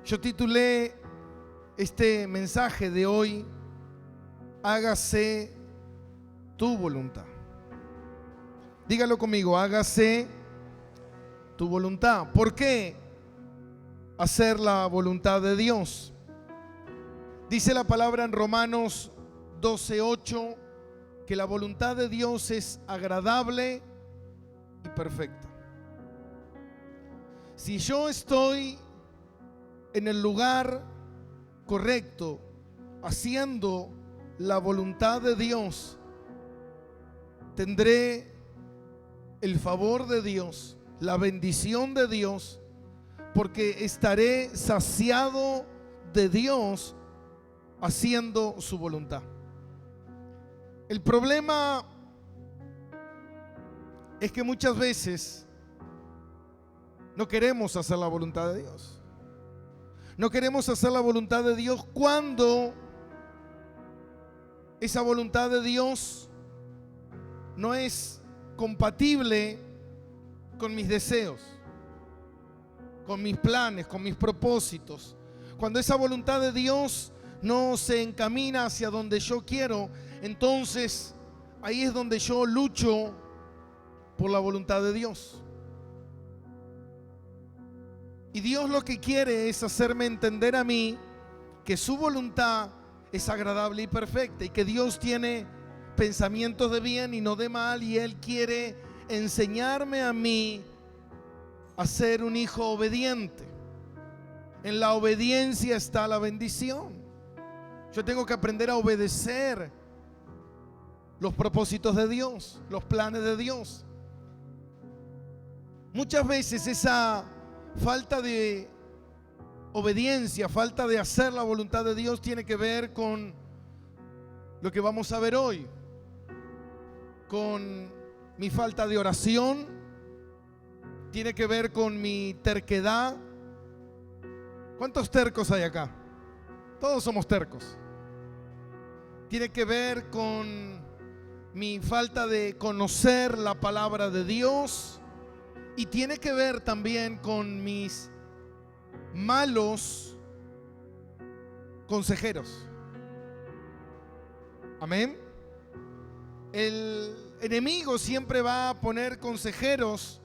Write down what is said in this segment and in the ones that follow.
Yo titulé este mensaje de hoy: hágase tu voluntad. Dígalo conmigo: hágase tu voluntad. ¿Por qué hacer la voluntad de Dios? Dice la palabra en Romanos 12:8 que la voluntad de Dios es agradable y perfecta. Si yo estoy en el lugar correcto, haciendo la voluntad de Dios, tendré el favor de Dios, la bendición de Dios, porque estaré saciado de Dios haciendo su voluntad. El problema es que muchas veces no queremos hacer la voluntad de Dios. No queremos hacer la voluntad de Dios cuando esa voluntad de Dios no es compatible con mis deseos, con mis planes, con mis propósitos. Cuando esa voluntad de Dios no se encamina hacia donde yo quiero, entonces ahí es donde yo lucho por la voluntad de Dios. Y Dios lo que quiere es hacerme entender a mí que su voluntad es agradable y perfecta, y que Dios tiene pensamientos de bien y no de mal, y Él quiere enseñarme a mí a ser un hijo obediente. En la obediencia está la bendición. Yo tengo que aprender a obedecer los propósitos de Dios, los planes de Dios. Muchas veces esa falta de obediencia, falta de hacer la voluntad de Dios tiene que ver con lo que vamos a ver hoy, con mi falta de oración, tiene que ver con mi terquedad. ¿Cuántos tercos hay acá? Todos somos tercos. Tiene que ver con mi falta de conocer la palabra de Dios, y tiene que ver también con mis malos consejeros. Amén. El enemigo siempre va a poner consejeros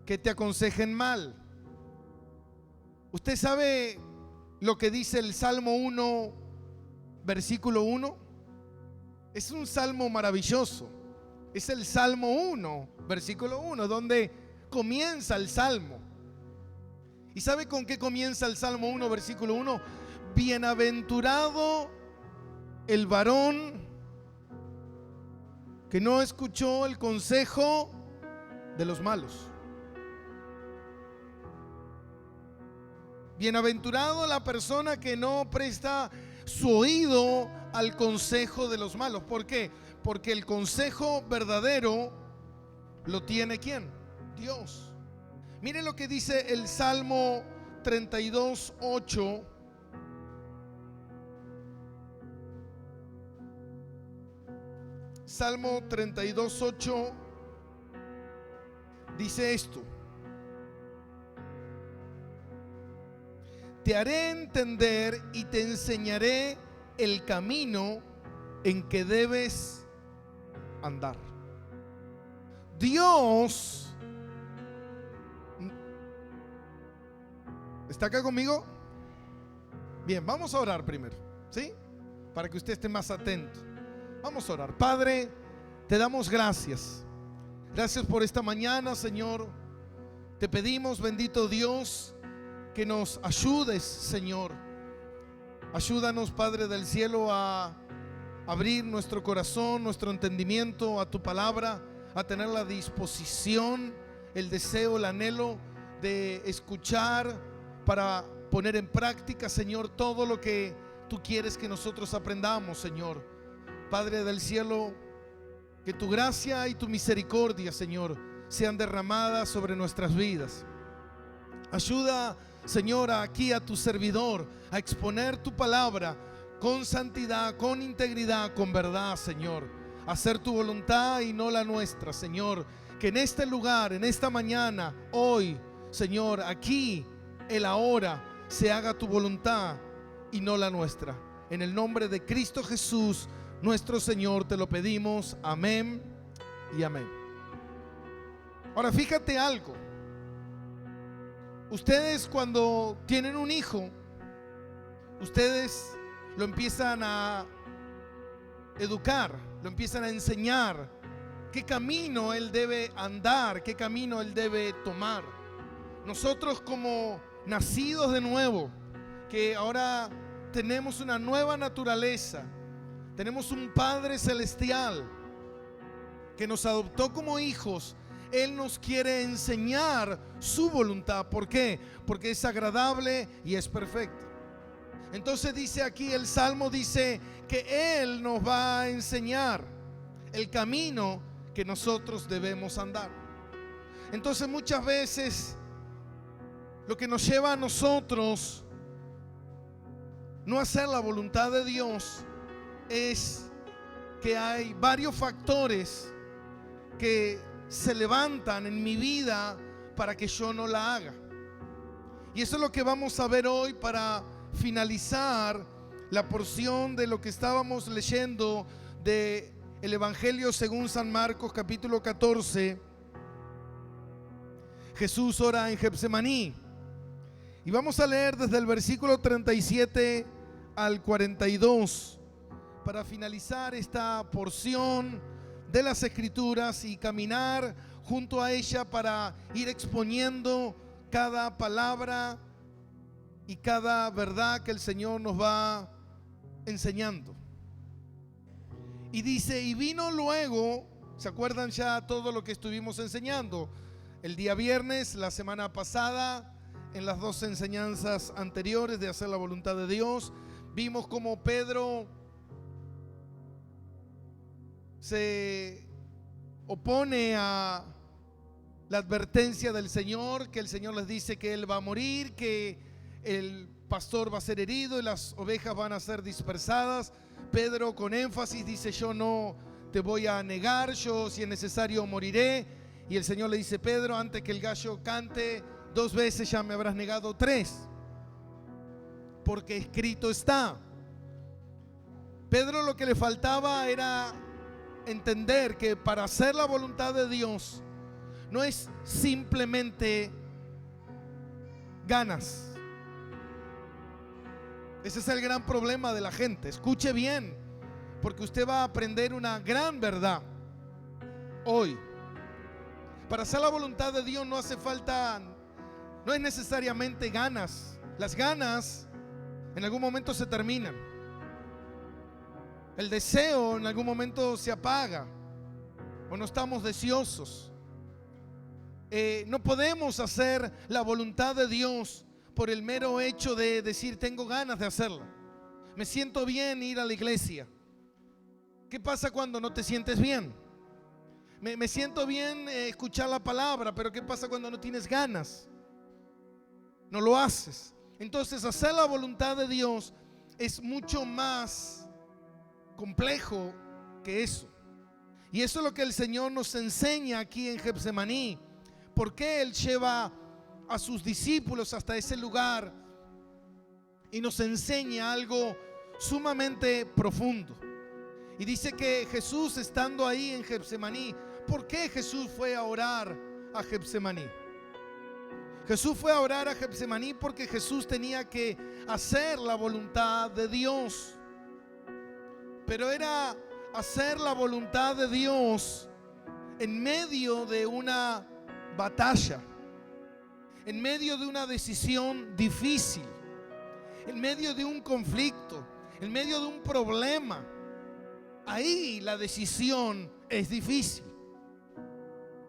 que te aconsejen mal. ¿Usted sabe lo que dice el Salmo 1, versículo 1? Es un salmo maravilloso. Es el Salmo 1, versículo 1, donde comienza el salmo. ¿Y sabe con qué comienza el Salmo 1, versículo 1? Bienaventurado el varón que no escuchó el consejo de los malos. Bienaventurado la persona que no presta su oído al consejo de los malos. ¿Por qué? Porque el consejo verdadero lo tiene ¿quién? Dios. Mire lo que dice el Salmo 32:8. Salmo 32:8 dice esto: te haré entender y te enseñaré el camino en que debes andar. Dios ¿está acá conmigo? Bien, vamos a orar primero, ¿sí? Para que usted esté más atento. Vamos a orar. Padre, te damos gracias. Gracias por esta mañana, Señor. Te pedimos, bendito Dios, que nos ayudes, Señor. Ayúdanos, Padre del cielo, a abrir nuestro corazón, nuestro entendimiento a tu palabra, a tener la disposición, el deseo, el anhelo de escuchar para poner en práctica, Señor, todo lo que tú quieres que nosotros aprendamos, Señor. Padre del cielo, que tu gracia y tu misericordia, Señor, sean derramadas sobre nuestras vidas. Ayuda, Señor, aquí a tu servidor a exponer tu palabra con santidad, con integridad, con verdad, Señor. Hacer tu voluntad y no la nuestra, Señor. Que en este lugar, en esta mañana, hoy, Señor, aquí el ahora se haga tu voluntad y no la nuestra. En el nombre de Cristo Jesús, nuestro Señor, te lo pedimos. Amén y amén. Ahora fíjate algo. Ustedes cuando tienen un hijo, ustedes lo empiezan a educar, lo empiezan a enseñar qué camino él debe andar, qué camino él debe tomar. Nosotros como nacidos de nuevo, que ahora tenemos una nueva naturaleza, tenemos un Padre celestial que nos adoptó como hijos. Él nos quiere enseñar su voluntad. ¿Por qué? Porque es agradable y es perfecta. Entonces dice aquí, el Salmo dice que Él nos va a enseñar el camino que nosotros debemos andar. Entonces muchas veces lo que nos lleva a nosotros no hacer la voluntad de Dios es que hay varios factores que se levantan en mi vida para que yo no la haga. Y eso es lo que vamos a ver hoy para finalizar la porción de lo que estábamos leyendo de el Evangelio según San Marcos, capítulo 14. Jesús ora en Getsemaní. Y vamos a leer desde el versículo 37 al 42 para finalizar esta porción de las Escrituras y caminar junto a ella para ir exponiendo cada palabra y cada verdad que el Señor nos va enseñando. Y dice, y vino luego, ¿se acuerdan ya todo lo que estuvimos enseñando? El día viernes, la semana pasada, en las dos enseñanzas anteriores de hacer la voluntad de Dios, vimos cómo Pedro se opone a la advertencia del Señor, que el Señor les dice que Él va a morir, que el pastor va a ser herido y las ovejas van a ser dispersadas. Pedro con énfasis dice, yo no te voy a negar, yo si es necesario moriré. Y el Señor le dice, Pedro, antes que el gallo cante 2 veces ya me habrás negado 3, porque escrito está. Pedro lo que le faltaba era entender que para hacer la voluntad de Dios no es simplemente ganas. Ese es el gran problema de la gente. Escuche bien, porque usted va a aprender una gran verdad hoy. Para hacer la voluntad de Dios no hace falta, no es necesariamente ganas. Las ganas en algún momento se terminan. El deseo en algún momento se apaga o no estamos deseosos. No podemos hacer la voluntad de Dios por el mero hecho de decir tengo ganas de hacerla. Me siento bien ir a la iglesia. ¿Qué pasa cuando no te sientes bien? Me siento bien escuchar la palabra, pero ¿qué pasa cuando no tienes ganas? No lo haces. Entonces hacer la voluntad de Dios es mucho más complejo que eso. Y eso es lo que el Señor nos enseña aquí en Getsemaní. ¿Por qué Él lleva a sus discípulos hasta ese lugar y nos enseña algo sumamente profundo? Y dice que Jesús, estando ahí en Getsemaní, ¿por qué Jesús fue a orar a Getsemaní? Jesús fue a orar a Getsemaní porque Jesús tenía que hacer la voluntad de Dios. Pero era hacer la voluntad de Dios en medio de una batalla, en medio de una decisión difícil, en medio de un conflicto, en medio de un problema. Ahí la decisión es difícil.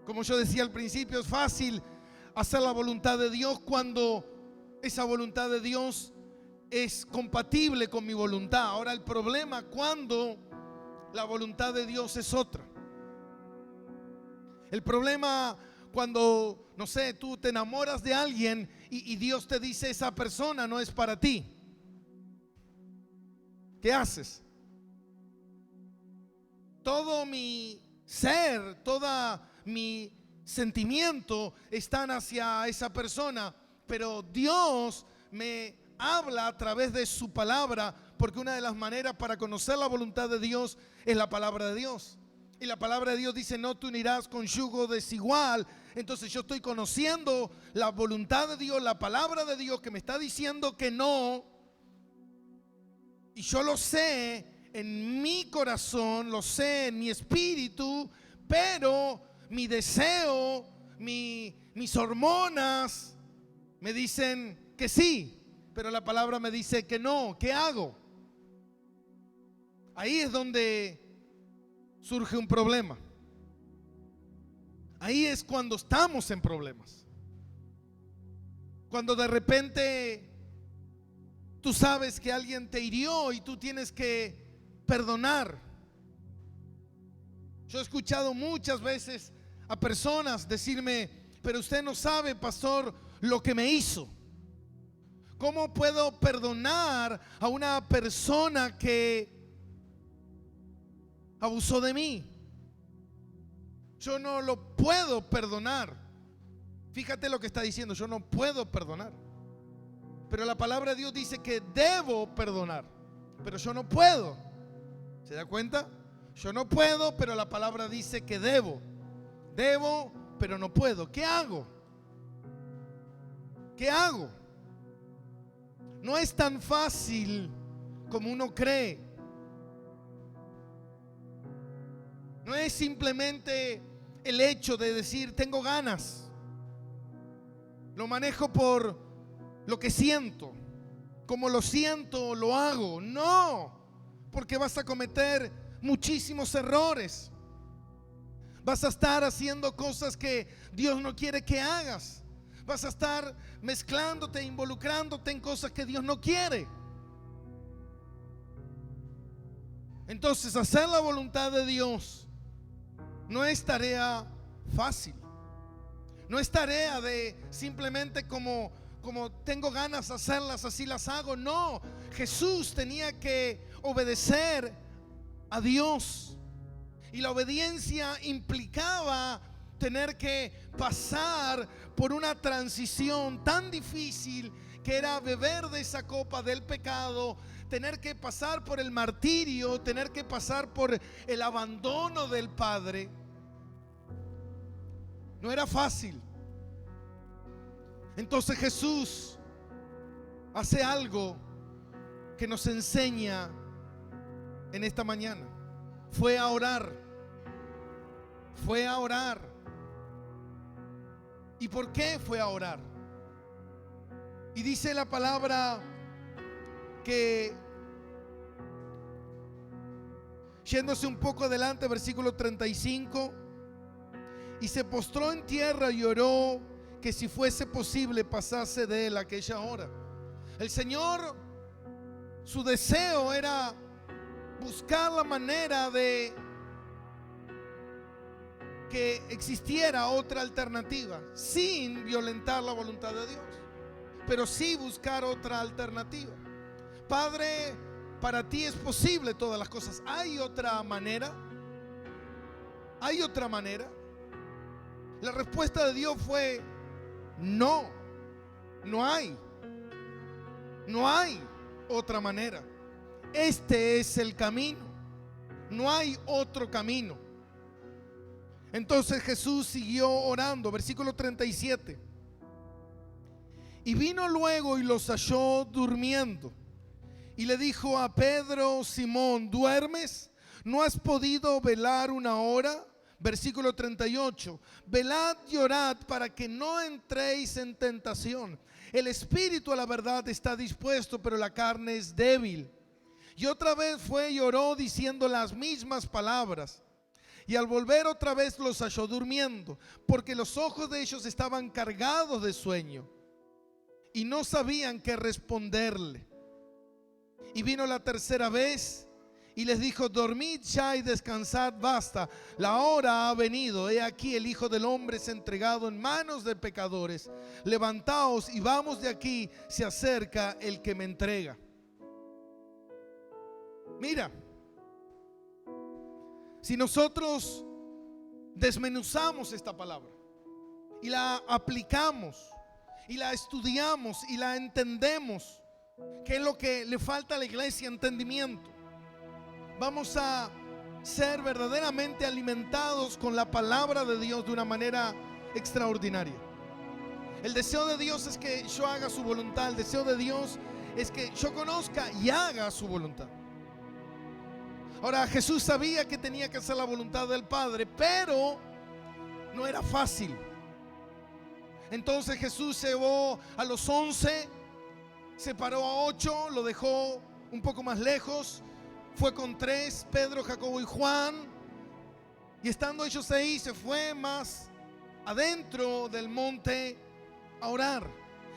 Como yo decía al principio, es fácil hacer la voluntad de Dios cuando esa voluntad de Dios es compatible con mi voluntad. Ahora el problema cuando la voluntad de Dios es otra. El problema cuando, no sé, tú te enamoras de alguien y Dios te dice esa persona no es para ti. ¿Qué haces? Todo mi ser, toda mi sentimiento están hacia esa persona pero Dios me habla a través de su palabra, porque una de las maneras para conocer la voluntad de Dios es la palabra de Dios. Y la palabra de Dios dice: no te unirás con yugo desigual. Entonces yo estoy conociendo la voluntad de Dios, la palabra de Dios que me está diciendo que no. Y yo lo sé en mi corazón, lo sé en mi espíritu, pero mi deseo, mis hormonas me dicen que sí, pero la palabra me dice que no. ¿Qué hago? Ahí es donde surge un problema. Ahí es cuando estamos en problemas. Cuando de repente tú sabes que alguien te hirió y tú tienes que perdonar. Yo he escuchado muchas veces a personas decirme: pero usted no sabe, pastor, lo que me hizo. ¿Cómo puedo perdonar a una persona que abusó de mí? Yo no lo puedo perdonar. Fíjate lo que está diciendo: yo no puedo perdonar. Pero la palabra de Dios dice que debo perdonar, pero yo no puedo. ¿Se da cuenta? Yo no puedo, pero la palabra dice que debo. Debo, pero no puedo. ¿Qué hago? ¿Qué hago? No es tan fácil como uno cree. No es simplemente el hecho de decir tengo ganas. Lo manejo por lo que siento. Como lo siento, lo hago. No, porque vas a cometer muchísimos errores. Vas a estar haciendo cosas que Dios no quiere que hagas. Vas a estar mezclándote, involucrándote en cosas que Dios no quiere. Entonces, hacer la voluntad de Dios no es tarea fácil. No es tarea de simplemente como tengo ganas de hacerlas, así las hago. No, Jesús tenía que obedecer a Dios. Y la obediencia implicaba tener que pasar por una transición tan difícil que era beber de esa copa del pecado, tener que pasar por el martirio, tener que pasar por el abandono del Padre. No era fácil. Entonces Jesús hace algo que nos enseña en esta mañana. Fue a orar. Fue a orar. ¿Y por qué fue a orar? Y dice la palabra que, yéndose un poco adelante, versículo 35, y se postró en tierra y oró que si fuese posible pasase de él aquella hora. El Señor, su deseo era buscar la manera de que existiera otra alternativa, sin violentar la voluntad de Dios, pero sí buscar otra alternativa. Padre, para ti es posible todas las cosas. ¿Hay otra manera? ¿Hay otra manera? La respuesta de Dios fue no, no hay. No hay otra manera. Este es el camino. No hay otro camino. Entonces Jesús siguió orando, versículo 37. Y vino luego y los halló durmiendo. Y le dijo a Pedro: Simón, ¿duermes? ¿No has podido velar una hora? Versículo 38. Velad y orad para que no entréis en tentación. El espíritu a la verdad está dispuesto, pero la carne es débil. Y otra vez fue y oró diciendo las mismas palabras. Y al volver otra vez los halló durmiendo, porque los ojos de ellos estaban cargados de sueño y no sabían qué responderle. Y vino la tercera vez y les dijo: dormid ya y descansad, basta, la hora ha venido. He aquí el Hijo del Hombre es entregado en manos de pecadores. Levantaos y vamos de aquí, se acerca el que me entrega. Mira, si nosotros desmenuzamos esta palabra y la aplicamos y la estudiamos y la entendemos, ¿qué es lo que le falta a la iglesia? Entendimiento. Vamos a ser verdaderamente alimentados con la palabra de Dios de una manera extraordinaria. El deseo de Dios es que yo haga su voluntad. El deseo de Dios es que yo conozca y haga su voluntad. Ahora, Jesús sabía que tenía que hacer la voluntad del Padre, pero no era fácil. Entonces Jesús llevó a los 11, separó a 8, lo dejó un poco más lejos, fue con 3, Pedro, Jacobo y Juan, y estando ellos ahí, se fue más adentro del monte a orar.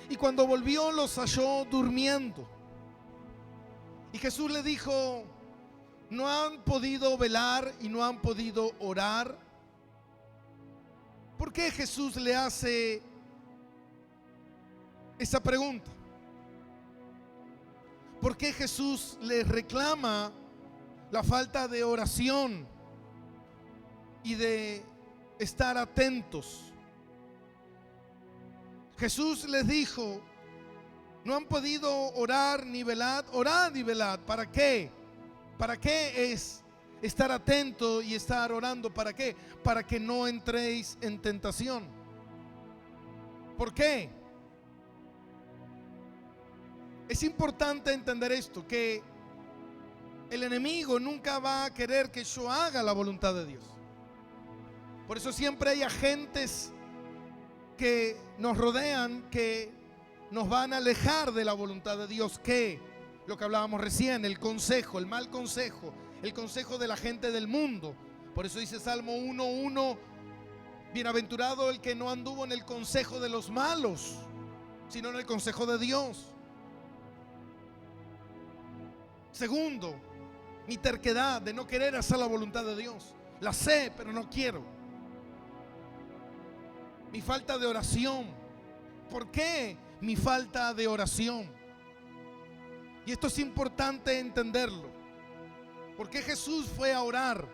Y cuando volvió, los halló durmiendo. Y Jesús le dijo: ¿no han podido velar y no han podido orar? ¿Por qué Jesús le hace esa pregunta? ¿Por qué Jesús les reclama la falta de oración y de estar atentos? Jesús les dijo: no han podido orar ni velar. Orad y velad. ¿Para qué? ¿Para qué es estar atento y estar orando? ¿Para qué? Para que no entréis en tentación. ¿Por qué? Es importante entender esto, que el enemigo nunca va a querer que yo haga la voluntad de Dios. Por eso siempre hay agentes que nos rodean, que nos van a alejar de la voluntad de Dios, que lo que hablábamos recién, el consejo, el mal consejo, el consejo de la gente del mundo. Por eso dice Salmo 1:1: bienaventurado el que no anduvo en el consejo de los malos, sino en el consejo de Dios. Segundo, mi terquedad de no querer hacer la voluntad de Dios. La sé, pero no quiero. Mi falta de oración. ¿Por qué mi falta de oración? Y esto es importante entenderlo. ¿Por qué Jesús fue a orar?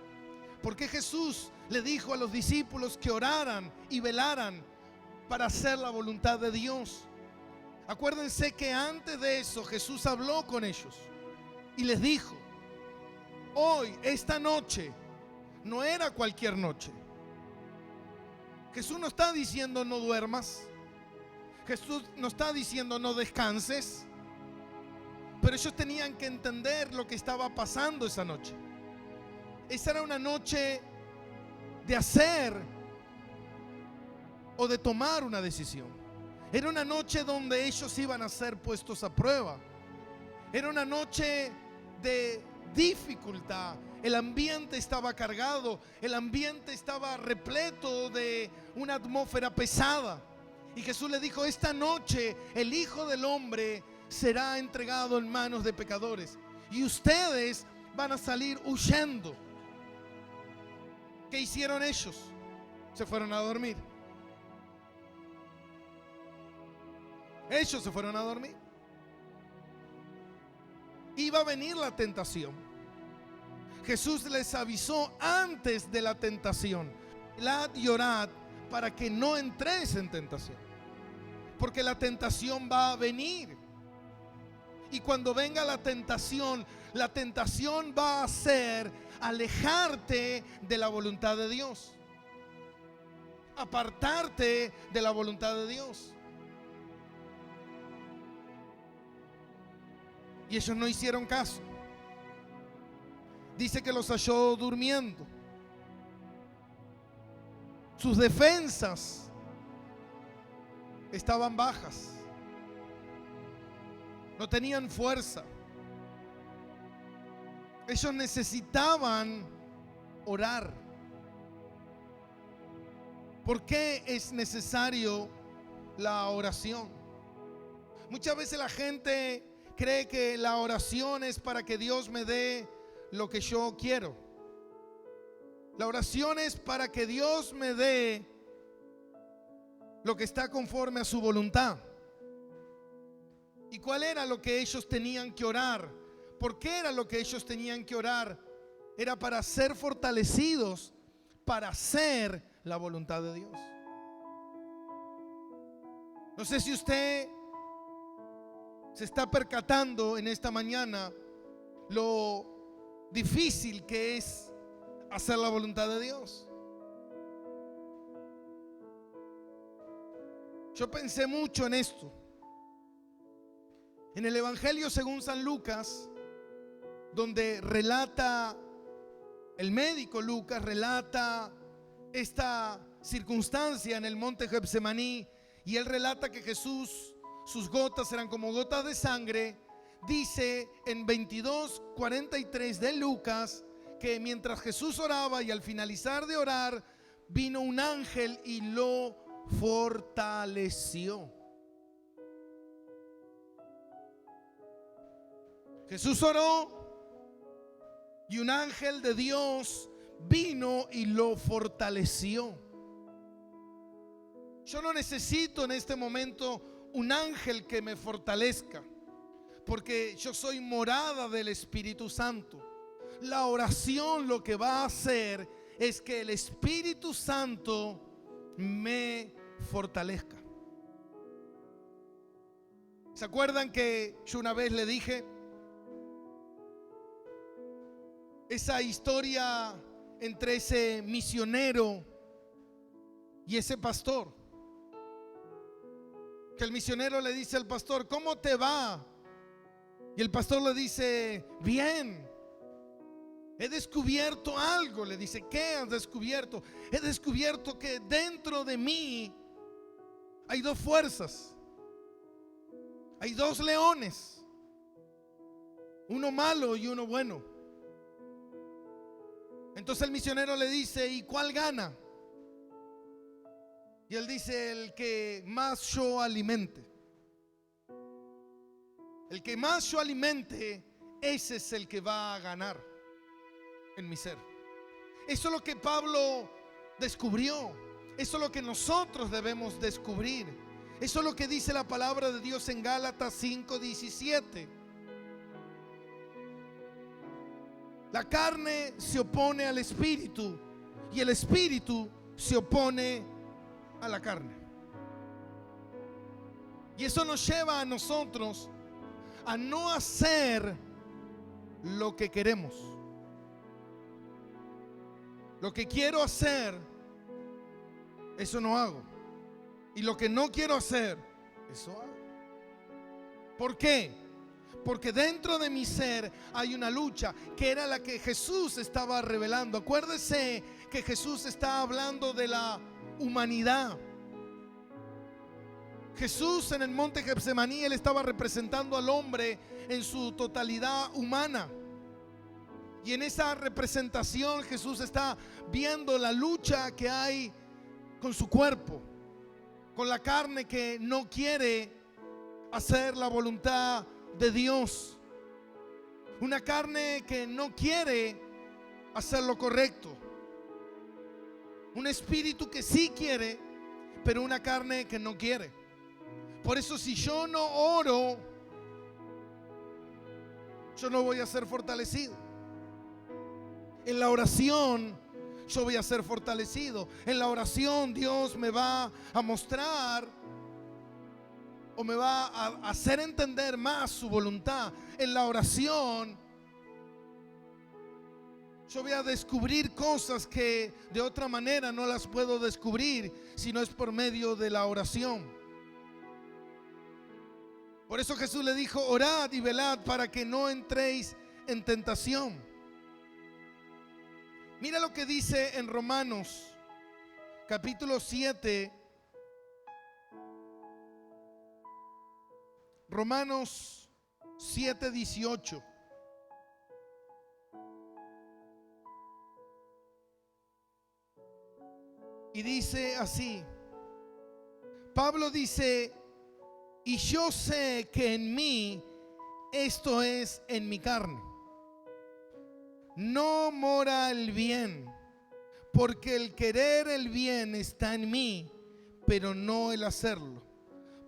¿Por qué Jesús le dijo a los discípulos que oraran y velaran para hacer la voluntad de Dios? Acuérdense que antes de eso Jesús habló con ellos y les dijo: hoy, esta noche, no era cualquier noche. Jesús no está diciendo no duermas. Jesús no está diciendo no descanses. Pero ellos tenían que entender lo que estaba pasando esa noche. Esa era una noche de hacer o de tomar una decisión. Era una noche donde ellos iban a ser puestos a prueba. Era una noche de dificultad. El ambiente estaba cargado, el ambiente estaba repleto de una atmósfera pesada. Y Jesús le dijo: esta noche el Hijo del Hombre será entregado en manos de pecadores y ustedes van a salir huyendo. ¿Qué hicieron ellos? Se fueron a dormir. Ellos se fueron a dormir. Iba a venir la tentación. Jesús les avisó antes de la tentación: velad y orad para que no entréis en tentación, porque la tentación va a venir. Y cuando venga la tentación va a ser alejarte de la voluntad de Dios, apartarte de la voluntad de Dios. Y ellos no hicieron caso. Dice que los halló durmiendo. Sus defensas estaban bajas. No tenían fuerza. Ellos necesitaban orar. ¿Por qué es necesario la oración? Muchas veces la gente cree que la oración es para que Dios me dé lo que yo quiero. La oración es para que Dios me dé lo que está conforme a su voluntad. ¿Y cuál era lo que ellos tenían que orar? ¿Por qué era lo que ellos tenían que orar? Era para ser fortalecidos para hacer la voluntad de Dios. No sé si usted se está percatando en esta mañana lo difícil que es hacer la voluntad de Dios. Yo pensé mucho en esto. En el Evangelio según San Lucas, donde relata el médico Lucas, relata esta circunstancia en el monte Getsemaní, y él relata que Jesús, sus gotas eran como gotas de sangre. Dice en 22:43 de Lucas que mientras Jesús oraba y al finalizar de orar, vino un ángel y lo fortaleció. Jesús oró y un ángel de Dios vino y lo fortaleció. Yo no necesito en este momento un ángel que me fortalezca, porque yo soy morada del Espíritu Santo. La oración lo que va a hacer es que el Espíritu Santo me fortalezca. ¿Se acuerdan que yo una vez le dije esa historia entre ese misionero y ese pastor? Que el misionero le dice al pastor: ¿cómo te va? Y el pastor le dice: bien. He descubierto algo. Le dice: ¿qué has descubierto? He descubierto que dentro de mí hay dos fuerzas. Hay dos leones, uno malo y uno bueno. Entonces el misionero le dice: ¿y cuál gana? Y él dice: el que más yo alimente. El que más yo alimente, ese es el que va a ganar en mi ser. Eso es lo que Pablo descubrió. Eso es lo que nosotros debemos descubrir. Eso es lo que dice la palabra de Dios en Gálatas 5:17. La carne se opone al espíritu y el espíritu se opone a la carne. Y eso nos lleva a nosotros a no hacer lo que queremos. Lo que quiero hacer, eso no hago. Y lo que no quiero hacer, eso hago. ¿Por qué? Porque dentro de mi ser hay una lucha que era la que Jesús estaba revelando. Acuérdese que Jesús está hablando de la humanidad. Jesús en el monte Getsemaní, él estaba representando al hombre en su totalidad humana. Y en esa representación Jesús está viendo la lucha que hay con su cuerpo, con la carne que no quiere hacer la voluntad de Dios. Una carne que no quiere hacer lo correcto. Un espíritu que sí quiere, pero una carne que no quiere. Por eso si yo no oro, yo no voy a ser fortalecido. En la oración yo voy a ser fortalecido. En la oración Dios me va a mostrar o me va a hacer entender más su voluntad. En la oración yo voy a descubrir cosas que de otra manera no las puedo descubrir si no es por medio de la oración. Por eso Jesús le dijo: orad y velad para que no entréis en tentación. Mira lo que dice en Romanos capítulo 7. Romanos 7:18. Y dice así. Pablo dice: y yo sé que en mí, esto es en mi carne, no mora el bien, porque el querer el bien está en mí, pero no el hacerlo.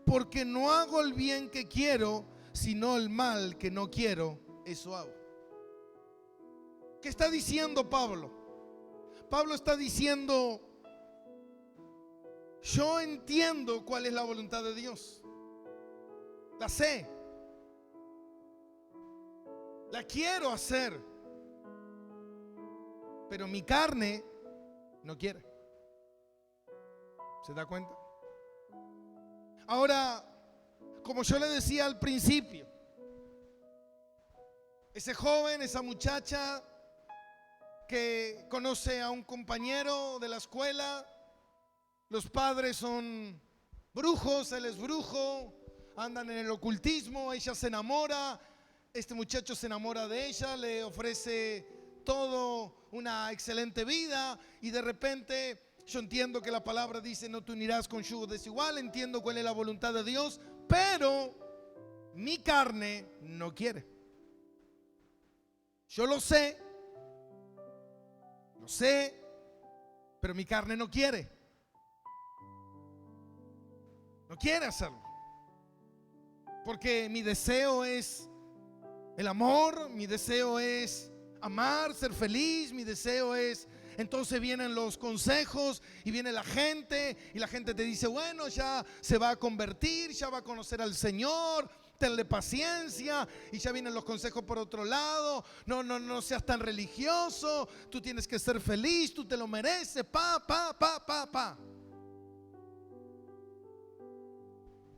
Porque no hago el bien que quiero, sino el mal que no quiero, eso hago. ¿Qué está diciendo Pablo? Pablo está diciendo: yo entiendo cuál es la voluntad de Dios. La sé. La quiero hacer. Pero mi carne no quiere. ¿Se da cuenta? Ahora, como yo le decía al principio, ese joven, esa muchacha que conoce a un compañero de la escuela, los padres son brujos, él es brujo, andan en el ocultismo, ella se enamora, este muchacho se enamora de ella, le ofrece todo, una excelente vida, y de repente yo entiendo que la palabra dice no te unirás con yugo desigual, entiendo cuál es la voluntad de Dios, pero mi carne no quiere. Yo lo sé, pero mi carne no quiere. No quiere hacerlo. Porque mi deseo es el amor, mi deseo es amar, ser feliz, mi deseo es... Entonces vienen los consejos y viene la gente, y la gente te dice, bueno, ya se va a convertir, ya va a conocer al Señor, tenle paciencia. Y ya vienen los consejos por otro lado, no seas tan religioso, tú tienes que ser feliz, tú te lo mereces, pa.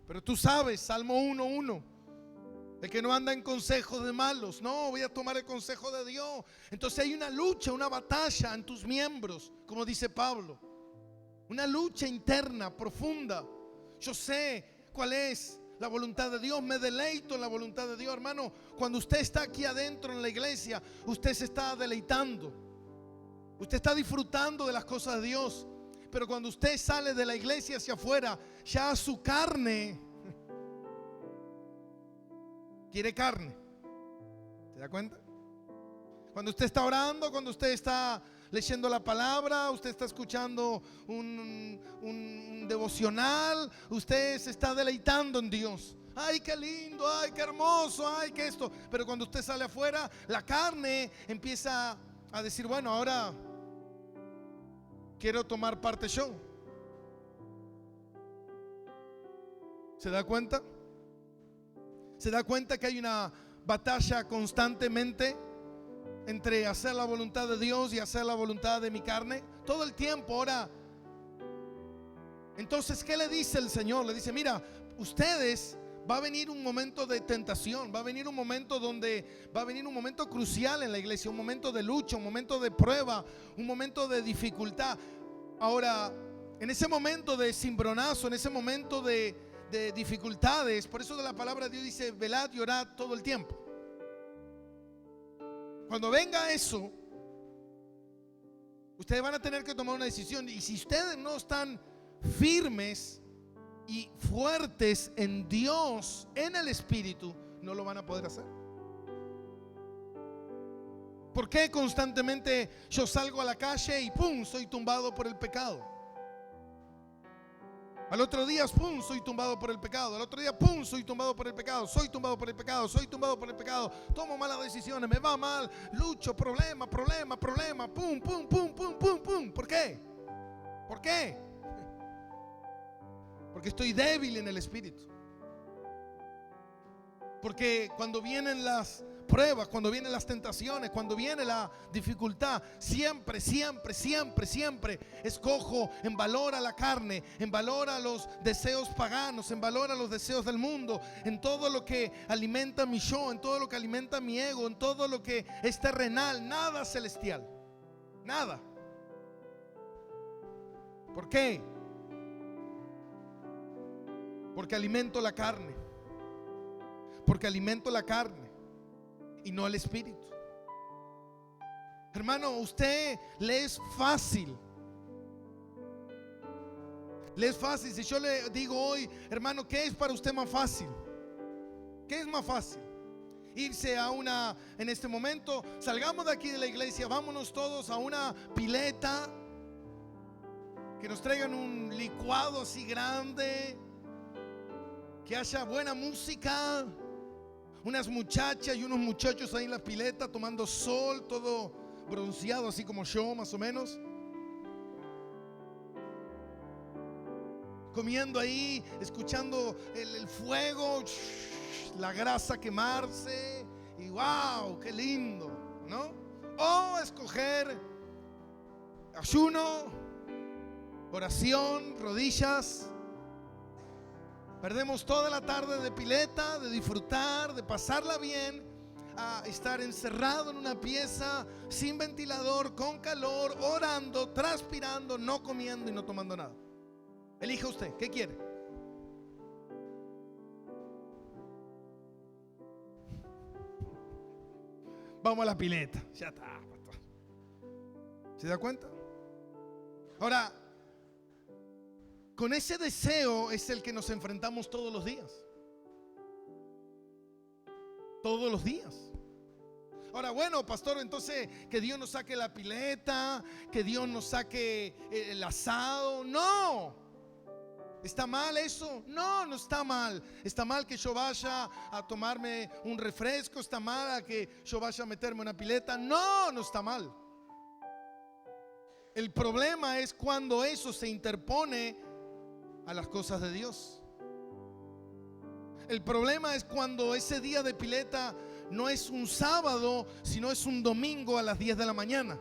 Pero tú sabes, Salmo 1:1, el que no anda en consejos de malos, no, voy a tomar el consejo de Dios. Entonces hay una lucha, una batalla en tus miembros, como dice Pablo, una lucha interna, profunda. Yo sé cuál es la voluntad de Dios, me deleito en la voluntad de Dios, hermano. Cuando usted está aquí adentro en la iglesia, usted se está deleitando, usted está disfrutando de las cosas de Dios. Pero cuando usted sale de la iglesia hacia afuera, ya su carne quiere carne. ¿Se da cuenta? Cuando usted está orando, cuando usted está leyendo la palabra, usted está escuchando un devocional, usted se está deleitando en Dios. Ay, qué lindo, ay, qué hermoso, ay, qué esto. Pero cuando usted sale afuera, la carne empieza a decir, bueno, ahora quiero tomar parte yo. ¿Se da cuenta? ¿Se da cuenta que hay una batalla constantemente entre hacer la voluntad de Dios y hacer la voluntad de mi carne? Todo el tiempo. Ahora, entonces, ¿qué le dice el Señor? Le dice, mira, ustedes, va a venir un momento de tentación, va a venir un momento donde va a venir un momento crucial en la iglesia, un momento de lucha, un momento de prueba, un momento de dificultad. Ahora, en ese momento de cimbronazo, en ese momento de dificultades, por eso de la palabra de Dios dice, velad y orad todo el tiempo. Cuando venga eso, ustedes van a tener que tomar una decisión. Y si ustedes no están firmes y fuertes en Dios, en el Espíritu, no lo van a poder hacer. ¿Por qué constantemente yo salgo a la calle y pum, soy tumbado por el pecado? Al otro día, pum, soy tumbado por el pecado. Al otro día, pum, soy tumbado por el pecado. Soy tumbado por el pecado, soy tumbado por el pecado. Tomo malas decisiones, me va mal, lucho, problema, pum. ¿Por qué? ¿Por qué? Porque estoy débil en el espíritu. Porque cuando vienen las pruebas, cuando vienen las tentaciones, cuando viene la dificultad, siempre escojo en valor a la carne, en valor a los deseos paganos, en valor a los deseos del mundo, en todo lo que alimenta mi yo, en todo lo que alimenta mi ego, en todo lo que es terrenal, nada celestial, nada. ¿Por qué? Porque alimento la carne. Porque alimento la carne y no el espíritu. Hermano, usted le es fácil. Le es fácil. Si yo le digo hoy, hermano, ¿qué es para usted más fácil? ¿Qué es más fácil? Irse a una, en este momento, salgamos de aquí de la iglesia, vámonos todos a una pileta, que nos traigan un licuado así grande, que haya buena música, unas muchachas y unos muchachos ahí en la pileta tomando sol, todo bronceado así como yo más o menos. comiendo ahí, escuchando el fuego, la grasa quemarse, y wow, qué lindo, ¿no? O escoger ayuno, oración, rodillas. Perdemos toda la tarde de pileta, de disfrutar, de pasarla bien, a estar encerrado en una pieza sin ventilador, con calor, orando, transpirando, no comiendo y no tomando nada. Elija usted, ¿qué quiere? Vamos a la pileta. Ya está, pastor. ¿Se da cuenta? Ahora, con ese deseo es el que nos enfrentamos todos los días. Todos los días. Ahora, bueno, pastor, entonces que Dios nos saque la pileta, que Dios nos saque el asado. No. ¿Está mal eso? No, no está mal. Está mal que yo vaya a tomarme un refresco. Está mal que yo vaya a meterme una pileta. No, no está mal. El problema es cuando eso se interpone a las cosas de Dios. El problema es cuando ese día de pileta no es un sábado, sino es un domingo a las 10 de la mañana.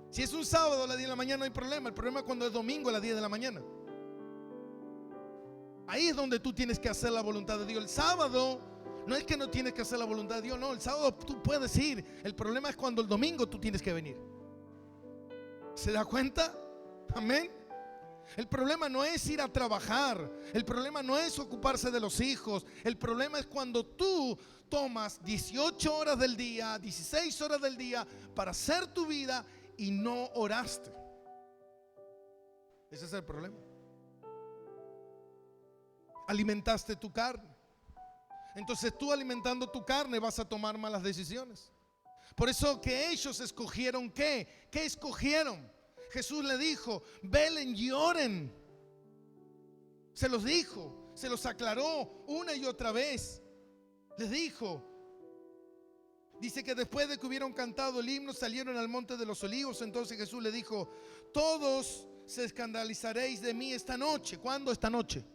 Si es un sábado a las 10 de la mañana no hay problema. El problema es cuando es domingo a las 10 de la mañana. Ahí es donde tú tienes que hacer la voluntad de Dios. El sábado no es que no tienes que hacer la voluntad de Dios. No, el sábado tú puedes ir. El problema es cuando el domingo tú tienes que venir. ¿Se da cuenta? Amén. El problema no es ir a trabajar. El problema no es ocuparse de los hijos. El problema es cuando tú tomas 18 horas del día, 16 horas del día para hacer tu vida y no oraste. Ese es el problema. Alimentaste tu carne. Entonces tú alimentando tu carne vas a tomar malas decisiones. Por eso que ellos escogieron ¿qué? ¿Qué escogieron? Jesús le dijo, velen y oren. Se los dijo, se los aclaró una y otra vez. Les dijo. Dice que después de que hubieron cantado el himno salieron al monte de los olivos. Entonces Jesús le dijo, todos se escandalizaréis de mí esta noche. ¿Cuándo? Esta noche.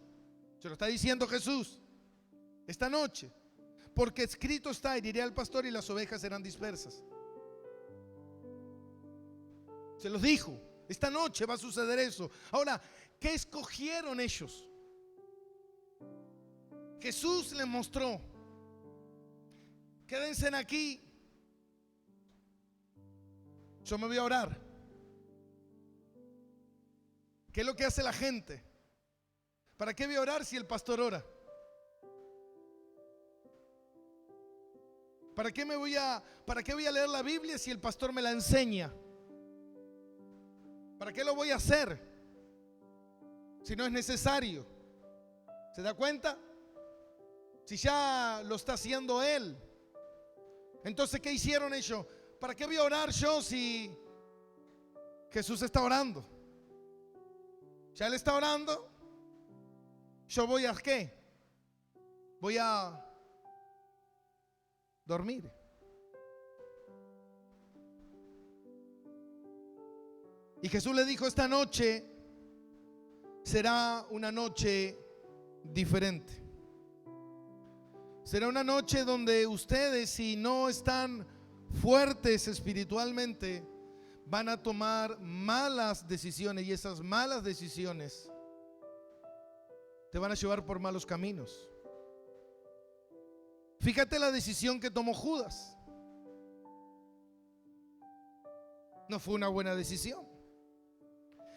Se lo está diciendo Jesús. Esta noche. Porque escrito está, heriré al pastor y las ovejas serán dispersas. Se los dijo, esta noche va a suceder eso. Ahora, ¿qué escogieron ellos? Jesús les mostró, quédense aquí, yo me voy a orar. ¿Qué es lo que hace la gente? ¿Para qué voy a orar si el pastor ora? ¿Para qué voy a leer la Biblia si el pastor me la enseña? ¿Para qué lo voy a hacer si no es necesario? ¿Se da cuenta? Si ya lo está haciendo él. Entonces, ¿qué hicieron ellos? ¿Para qué voy a orar yo si Jesús está orando? Ya él está orando. Yo voy a ¿qué? Voy a dormir. Y Jesús le dijo, esta noche será una noche diferente. Será una noche donde ustedes, si no están fuertes espiritualmente, van a tomar malas decisiones. Y esas malas decisiones te van a llevar por malos caminos. Fíjate la decisión que tomó Judas. No fue una buena decisión.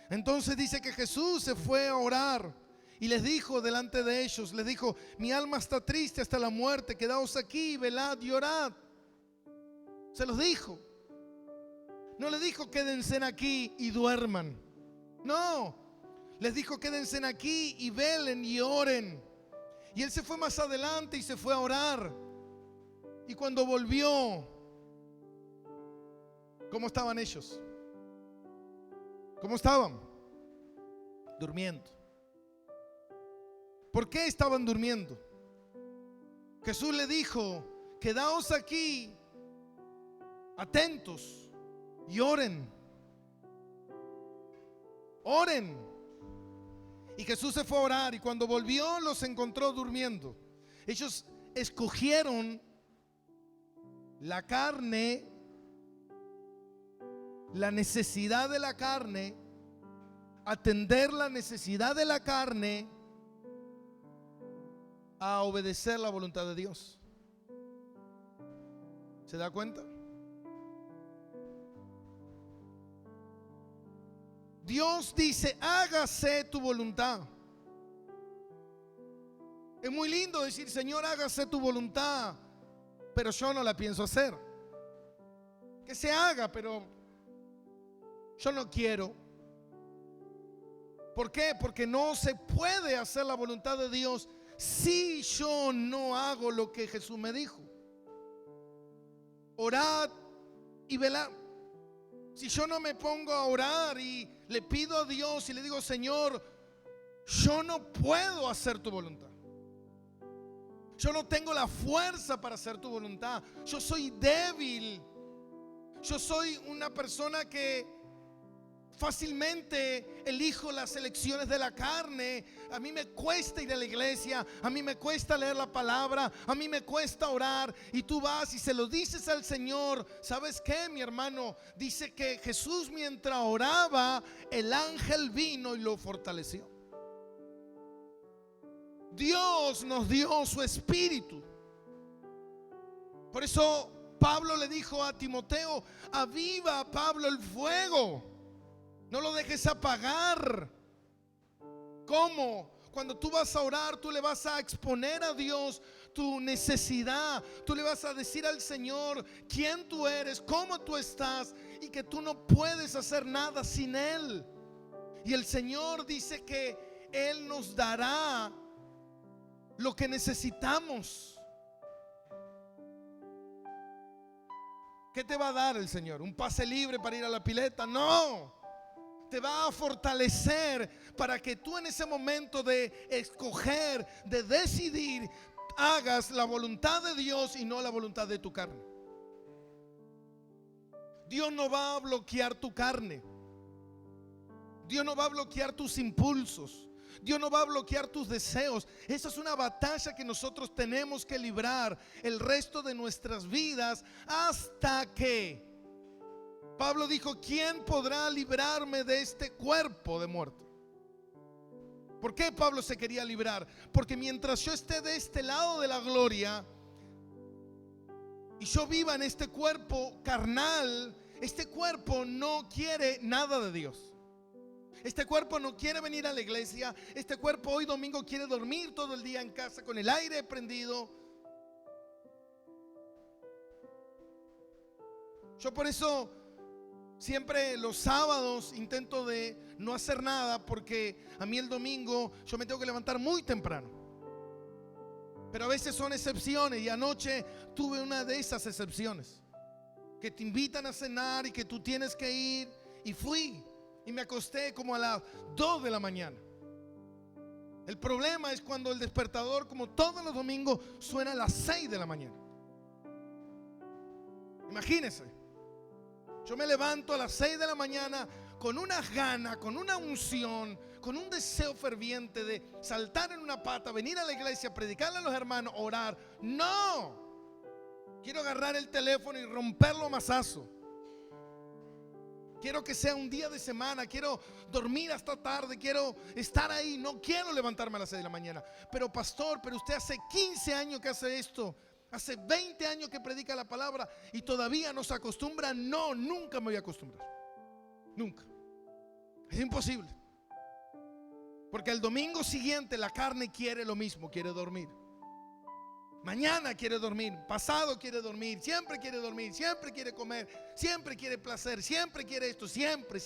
Entonces dice que Jesús se fue a orar y les dijo delante de ellos, les dijo, mi alma está triste hasta la muerte, quedaos aquí, velad y orad. Se los dijo. No les dijo quédense aquí y duerman. No, les dijo quédense aquí y velen y oren. Y él se fue más adelante y se fue a orar. Y cuando volvió, ¿cómo estaban ellos? ¿Cómo estaban? Durmiendo. ¿Por qué estaban durmiendo? Jesús le dijo, quedaos aquí, atentos y oren. Oren. Y Jesús se fue a orar y cuando volvió los encontró durmiendo. Ellos escogieron la carne, la necesidad de la carne, atender la necesidad de la carne, a obedecer la voluntad de Dios. ¿Se da cuenta? Dios dice: hágase tu voluntad. Es muy lindo decir: Señor, hágase tu voluntad, pero yo no la pienso hacer. Que se haga, pero yo no quiero. ¿Por qué? Porque no se puede hacer la voluntad de Dios si yo no hago lo que Jesús me dijo: orad y velad. Si yo no me pongo a orar y le pido a Dios y le digo: Señor, yo no puedo hacer tu voluntad, yo no tengo la fuerza para hacer tu voluntad, yo soy débil, yo soy una persona que fácilmente elijo las elecciones de la carne, a mí me cuesta ir a la iglesia, a mí me cuesta leer la palabra, a mí me cuesta orar, y tú vas y se lo dices al Señor. ¿Sabes qué, mi hermano? Dice que Jesús, mientras oraba, el ángel vino y lo fortaleció. Dios nos dio su espíritu. Por eso Pablo le dijo a Timoteo: aviva, Pablo, el fuego, no lo dejes apagar. ¿Cómo? Cuando tú vas a orar, tú le vas a exponer a Dios tu necesidad. Tú le vas a decir al Señor quién tú eres, cómo tú estás, y que tú no puedes hacer nada sin Él. Y el Señor dice que Él nos dará lo que necesitamos. ¿Qué te va a dar el Señor? ¿Un pase libre para ir a la pileta? No. Te va a fortalecer para que tú en ese momento de escoger, de decidir, hagas la voluntad de Dios y no la voluntad de tu carne. Dios no va a bloquear tu carne. Dios no va a bloquear tus impulsos. Dios no va a bloquear tus deseos. Esa es una batalla que nosotros tenemos que librar el resto de nuestras vidas, hasta que Pablo dijo: ¿quién podrá librarme de este cuerpo de muerte? ¿Por qué Pablo se quería librar? Porque mientras yo esté de este lado de la gloria y yo viva en este cuerpo carnal, este cuerpo no quiere nada de Dios. Este cuerpo no quiere venir a la iglesia. Este cuerpo hoy domingo quiere dormir todo el día en casa con el aire prendido. Yo por eso siempre los sábados intento de no hacer nada, porque a mí el domingo yo me tengo que levantar muy temprano. Pero a veces son excepciones, y anoche tuve una de esas excepciones, que te invitan a cenar y que tú tienes que ir, y fui y me acosté como a las 2 de la mañana. El problema es cuando el despertador, como todos los domingos, suena a las 6 de la mañana. Imagínense. Yo me levanto a las 6 de la mañana con unas ganas, con una unción, con un deseo ferviente de saltar en una pata, venir a la iglesia, predicarle a los hermanos, orar. No, quiero agarrar el teléfono y romperlo a mazazo. Quiero que sea un día de semana, quiero dormir hasta tarde, quiero estar ahí, no quiero levantarme a las 6 de la mañana. Pero pastor, pero usted hace 15 años que hace esto. Hace 20 años que predica la palabra y todavía no se acostumbra. No, nunca me voy a acostumbrar. Nunca. Es imposible. Porque el domingo siguiente la carne quiere lo mismo, quiere dormir. Mañana quiere dormir, pasado quiere dormir, siempre quiere comer, siempre quiere placer, siempre quiere esto, siempre.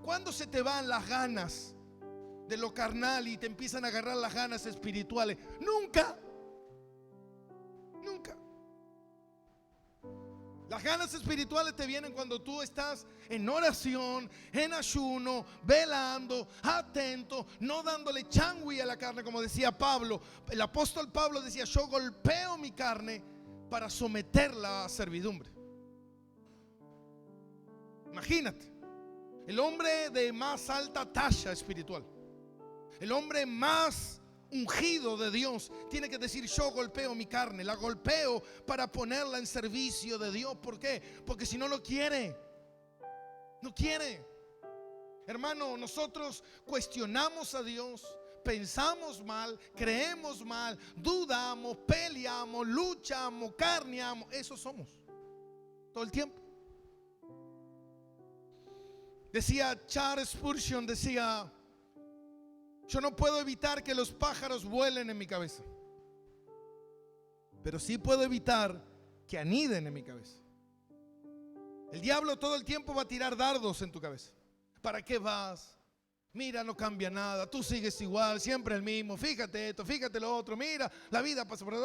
¿Cuándo se te van las ganas de lo carnal y te empiezan a agarrar las ganas espirituales? Nunca. Las ganas espirituales te vienen cuando tú estás en oración, en ayuno, velando, atento, no dándole changui a la carne, como decía Pablo. El apóstol Pablo decía: yo golpeo mi carne para someterla a servidumbre. Imagínate, el hombre de más alta talla espiritual, El hombre más ungido de Dios tiene que decir: yo golpeo mi carne, la golpeo para ponerla en servicio de Dios. ¿Por qué? Porque si no, lo quiere. No quiere. Hermano, nosotros cuestionamos a Dios, pensamos mal, creemos mal, dudamos, peleamos, luchamos, carneamos. Eso somos todo el tiempo. Decía Charles Spurgeon, decía: yo no puedo evitar que los pájaros vuelen en mi cabeza, pero sí puedo evitar que aniden en mi cabeza. El diablo todo el tiempo va a tirar dardos en tu cabeza. ¿Para qué vas? Mira, no cambia nada, tú sigues igual, siempre el mismo. Fíjate esto, fíjate lo otro. Mira, la vida pasa por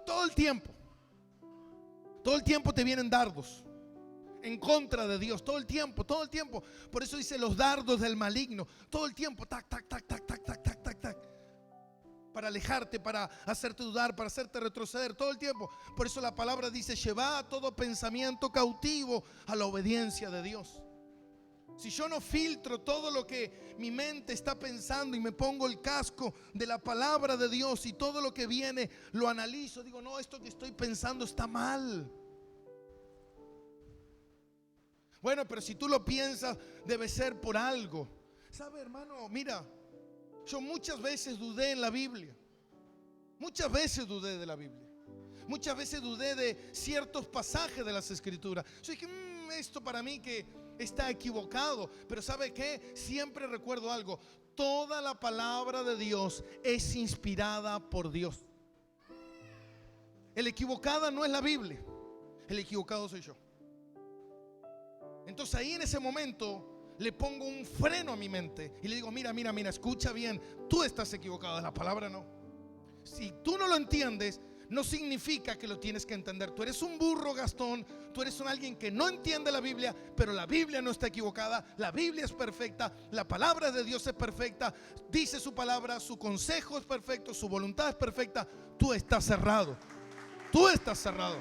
todo el tiempo. Todo el tiempo te vienen dardos en contra de Dios, todo el tiempo, todo el tiempo. Por eso dice los dardos del maligno, todo el tiempo, tac, tac, tac, tac, tac, tac, tac, tac, tac, para alejarte, para hacerte dudar, para hacerte retroceder, todo el tiempo. Por eso la palabra dice: llevad todo pensamiento cautivo a la obediencia de Dios. Si yo no filtro todo lo que mi mente está pensando y me pongo el casco de la palabra de Dios y todo lo que viene lo analizo, digo: no, esto que estoy pensando está mal. Bueno, pero si tú lo piensas, debe ser por algo. ¿Sabe, hermano? Mira, yo muchas veces dudé en la Biblia. Muchas veces dudé de la Biblia. Muchas veces dudé de ciertos pasajes de las Escrituras. Yo dije: esto para mí que está equivocado. Pero ¿sabe qué? Siempre recuerdo algo: toda la palabra de Dios es inspirada por Dios. El equivocada no es la Biblia, el equivocado soy yo. Entonces ahí en ese momento le pongo un freno a mi mente y le digo: mira, escucha bien, tú estás equivocado, la palabra no. Si tú no lo entiendes, no significa que lo tienes que entender. Tú eres un burro, Gastón, tú eres alguien que no entiende la Biblia, pero la Biblia no está equivocada, la Biblia es perfecta, la palabra de Dios es perfecta, dice su palabra, su consejo es perfecto, su voluntad es perfecta. Tú estás cerrado, tú estás cerrado.